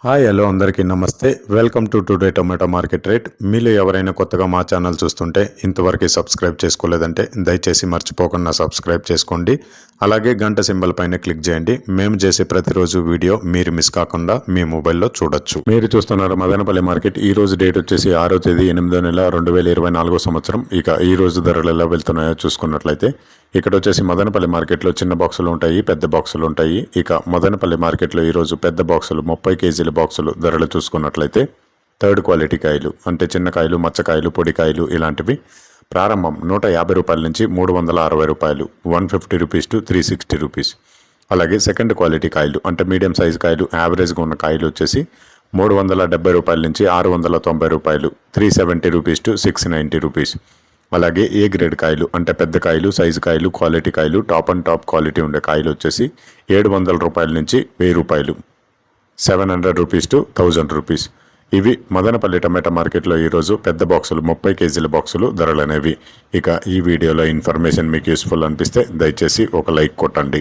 Hi hello అందరికీ నమస్తే. Welcome to today tomato market rate. మీలో ఎవరైనా కొత్తగా మా ఛానల్ చూస్తుంటే ఇంతవరకు సబ్స్క్రైబ్ చేసుకోలేదంటే దయచేసి మర్చిపోకుండా సబ్స్క్రైబ్ చేసుకోండి. అలాగే గంట సింబల్ పైన క్లిక్ చేయండి. మేము చేసే ప్రతిరోజు వీడియో మీరు మిస్ కాకుండా మీ మొబైల్లో చూడొచ్చు. మీరు చూస్తున్నారు మదనపల్లి మార్కెట్. ఈ రోజు డేట్ వచ్చేసి 6వ తేదీ 8వ నెల 2024 సంవత్సరం. ఇక ఈ రోజు ధరలు ఎలా వెళ్తున్నాయో చూసుకున్నట్లయితే ఇక్కడ వచ్చేసి మదనపల్లి మార్కెట్లో చిన్న బాక్సులు ఉంటాయి, పెద్ద బాక్సులు ఉంటాయి. ఇక మదనపల్లి మార్కెట్లో ఈరోజు పెద్ద బాక్సులు 30 కేజీల బాక్సులు ధరలు చూసుకున్నట్లయితే థర్డ్ క్వాలిటీ కాయలు అంటే చిన్న కాయలు, మచ్చకాయలు, పొడికాయలు ఇలాంటివి ప్రారంభం 150 రూపాయల నుంచి 360 రూపాయలు, 150 రూపీస్ టు 360 రూపీస్. అలాగే సెకండ్ క్వాలిటీ కాయలు అంటే మీడియం సైజు కాయలు, యావరేజ్గా ఉన్న కాయలు వచ్చేసి 370 రూపాయల నుంచి 690 రూపాయలు, 370 రూపీస్ టు 690 రూపీస్. అలాగే ఏ గ్రేడ్ కాయలు అంటే పెద్ద కాయలు, సైజు కాయలు, క్వాలిటీ కాయలు, టాప్ అండ్ టాప్ క్వాలిటీ ఉండే కాయలు వచ్చేసి 700 రూపాయల నుంచి 1000 రూపాయలు, 700 రూపీస్ టు 1000 రూపీస్. ఇవి మదనపల్లి టమాటా మార్కెట్లో ఈరోజు పెద్ద బాక్సులు 30 కేజీల బాక్సులు ధరలు అనేవి. ఇక ఈ వీడియోలో ఇన్ఫర్మేషన్ మీకు యూస్ఫుల్ అనిపిస్తే దయచేసి ఒక లైక్ కొట్టండి.